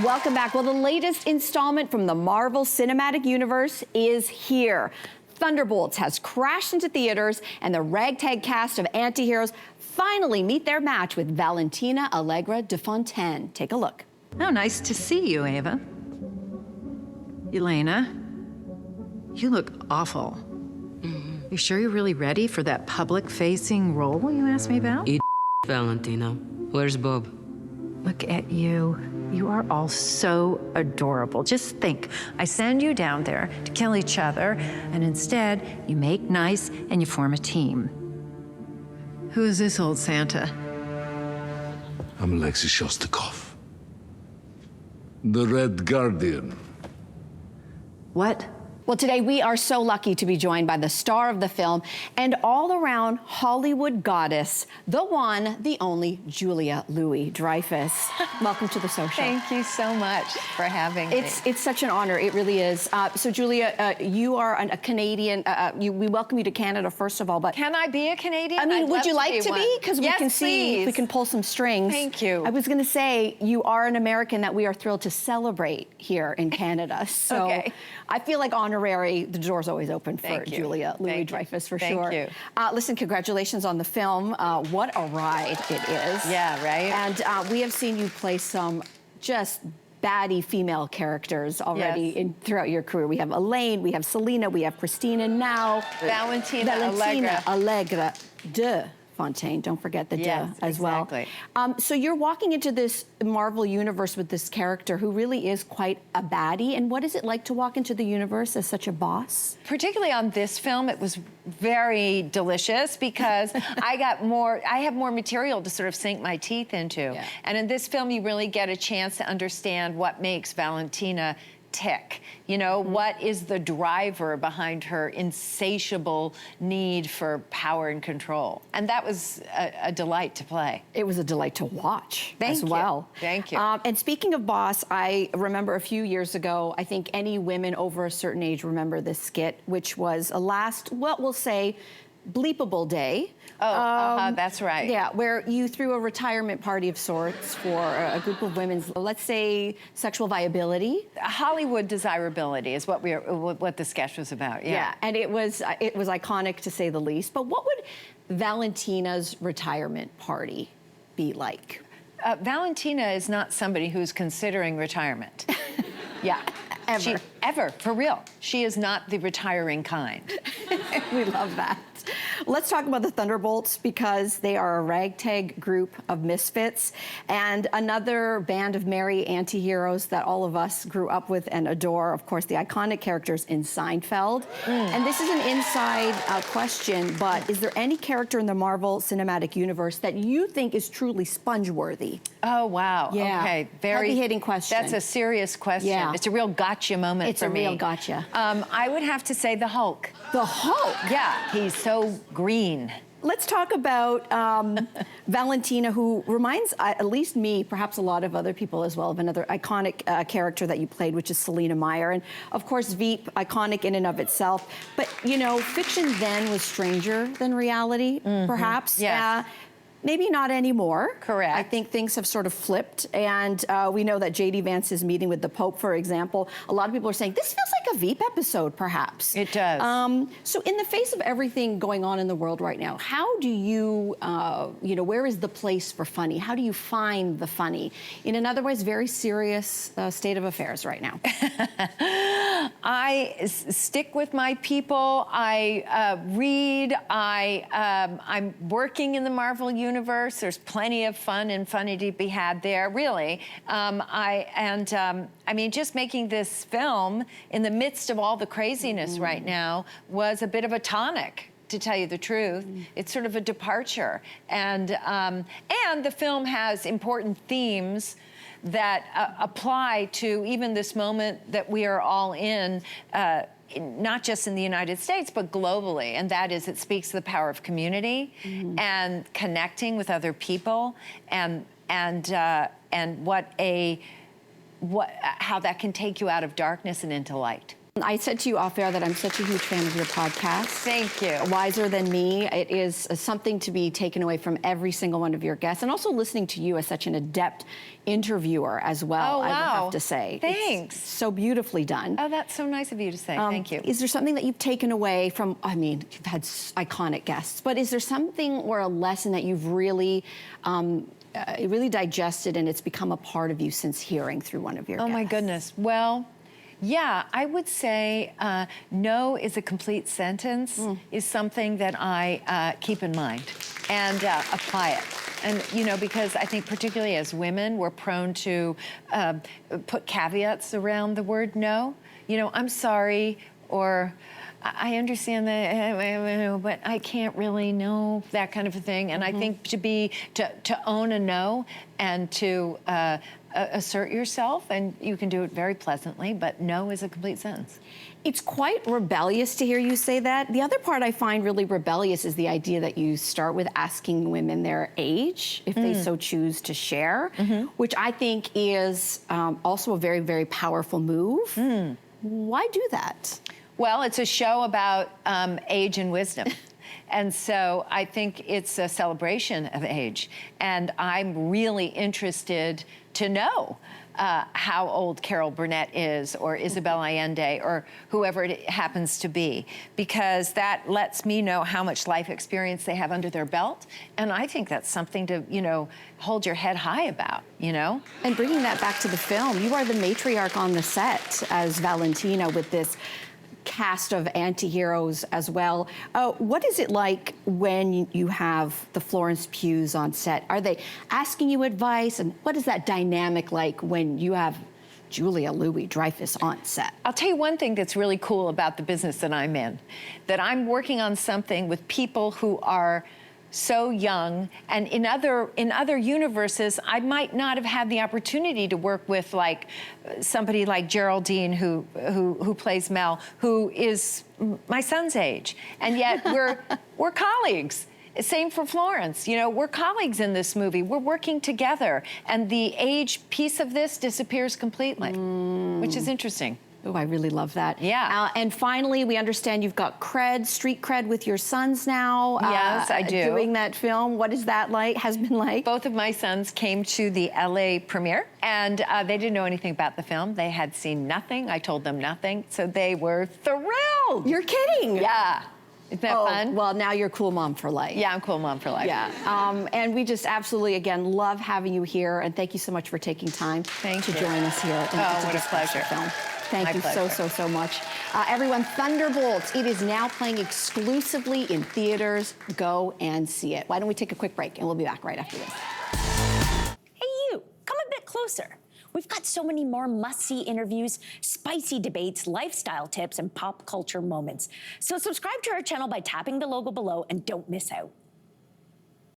Welcome back. Well, the latest installment from the Marvel Cinematic Universe is here. Thunderbolts has crashed into theaters, and the ragtag cast of anti-heroes finally meet their match with Valentina Allegra de Fontaine. Take a look. Oh, nice to see you, Ava. Elena, you look awful. You sure you're really ready for that public-facing role you asked me about? Eat Valentina. Where's Bob? Look at you. You are all so adorable. Just think, I send you down there to kill each other, and instead, you make nice and you form a team. Who is this old Santa? I'm Alexei Shostakov, the Red Guardian. What? Well, today we are so lucky to be joined by the star of the film and all-around Hollywood goddess, the one, the only Julia Louis-Dreyfus. Welcome to the social. Thank you so much for having me. It's such an honor. It really is. So, Julia, you are a Canadian. We welcome you to Canada, first of all. But can I be a Canadian? I mean, would you like to be? Because we yes, can see if we can pull some strings. Thank you. I was going to say you are an American that we are thrilled to celebrate here in Canada. So okay. I feel like honorary. The door's always open for Julia Louis-Dreyfus for sure. Thank you. Listen, congratulations on the film. What a ride it is. Yeah, right. And we have seen you play some just baddie female characters already throughout your career. We have Elaine, we have Selena, we have Christina, now Valentina Allegra de Fontaine. Don't forget the de as well. So you're walking into this Marvel universe with this character who really is quite a baddie. And what is it like to walk into the universe as such a boss? Particularly on this film, it was very delicious because I have more material to sort of sink my teeth into. Yeah. And in this film, you really get a chance to understand what makes Valentina tick. You know, what is the driver behind her insatiable need for power and control? And that was a delight to play. It was a delight to watch as well. Thank you. And speaking of boss, I remember a few years ago, I think any women over a certain age remember this skit, which was a last, well, we'll say, bleepable day. Oh, that's right. Yeah, where you threw a retirement party of sorts for a group of women's, let's say, sexual viability. Hollywood desirability is what the sketch was about. Yeah, and it was iconic to say the least. But what would Valentina's retirement party be like? Valentina is not somebody who's considering retirement. Yeah. Ever. For real. She is not the retiring kind. We love that. Let's talk about the Thunderbolts because they are a ragtag group of misfits and another band of merry anti-heroes that all of us grew up with and adore. Of course, the iconic characters in Seinfeld. And this is an inside question, but is there any character in the Marvel Cinematic Universe that you think is truly sponge-worthy? Oh, wow. Yeah. Okay. Heavy-hitting question. That's a serious question. Yeah. It's a real gotcha moment for me. It's a real gotcha. I would have to say the Hulk. The Hulk? Yeah. He's so green. Let's talk about Valentina, who reminds, at least me, perhaps a lot of other people as well, of another iconic character that you played, which is Selena Meyer. And of course, Veep, iconic in and of itself. But, you know, fiction then was stranger than reality, perhaps. Yeah. Maybe not anymore. Correct. I think things have sort of flipped, and we know that J.D. Vance's meeting with the Pope, for example, a lot of people are saying, this feels like a Veep episode, perhaps. It does. So in the face of everything going on in the world right now, how do you, where is the place for funny? How do you find the funny in an otherwise very serious state of affairs right now? I stick with my people. I read. I'm working in the Marvel universe. There's plenty of fun and funny to be had there, really. I mean, just making this film in the midst of all the craziness right now was a bit of a tonic, to tell you the truth. It's sort of a departure. And the film has important themes that apply to even this moment that we are all in, not just in the United States, but globally, and that is it speaks to the power of community and connecting with other people, and how that can take you out of darkness and into light. I said to you off air that I'm such a huge fan of your podcast. Thank you. Wiser Than Me. It is something to be taken away from every single one of your guests, and also listening to you as such an adept interviewer as well, Oh, I would wow. have to say. Thanks. It's so beautifully done. Oh, that's so nice of you to say. Thank you. Is there something that you've taken away from, I mean, you've had iconic guests, but is there something or a lesson that you've really really digested and it's become a part of you since hearing through one of your guests? Oh my goodness. Well, yeah, I would say no is a complete sentence is something that I keep in mind and apply it. And, you know, because I think particularly as women, we're prone to put caveats around the word no. You know, I'm sorry, or I understand that, but I can't really know, that kind of a thing. And I think to own a no and to assert yourself, and you can do it very pleasantly, but no is a complete sentence. It's quite rebellious to hear you say that. The other part I find really rebellious is the idea that you start with asking women their age, if they so choose to share, which I think is also a very, very powerful move. Why do that? Well, it's a show about age and wisdom. And so I think it's a celebration of age. And I'm really interested to know how old Carol Burnett is, or Isabel Allende, or whoever it happens to be, because that lets me know how much life experience they have under their belt. And I think that's something to, you know, hold your head high about, you know? And bringing that back to the film, you are the matriarch on the set as Valentina with this cast of anti-heroes as well. What is it like when you have the Florence Pughs on set? Are they asking you advice? And what is that dynamic like when you have Julia Louis-Dreyfus on set? I'll tell you one thing that's really cool about the business that I'm in, that I'm working on something with people who are so young, and in other universes, I might not have had the opportunity to work with like somebody like Geraldine who plays Mel, who is my son's age, and yet we're colleagues. Same for Florence. You know, we're colleagues in this movie. We're working together, and the age piece of this disappears completely, which is interesting. Oh, I really love that. Yeah. And finally, we understand you've got street cred with your sons now. Yes, I do. Doing that film. What is that like, has been like? Both of my sons came to the LA premiere, and they didn't know anything about the film. They had seen nothing. I told them nothing. So they were thrilled. You're kidding. Yeah. Isn't that fun? Well, now you're cool mom for life. Yeah, I'm cool mom for life. Yeah. And we just absolutely, again, love having you here. And thank you so much for taking time to join us here. Oh, what a pleasure. Film. Thank you so much. Everyone, Thunderbolts, it is now playing exclusively in theaters. Go and see it. Why don't we take a quick break, and we'll be back right after this. Hey, you, come a bit closer. We've got so many more must-see interviews, spicy debates, lifestyle tips, and pop culture moments. So subscribe to our channel by tapping the logo below and don't miss out.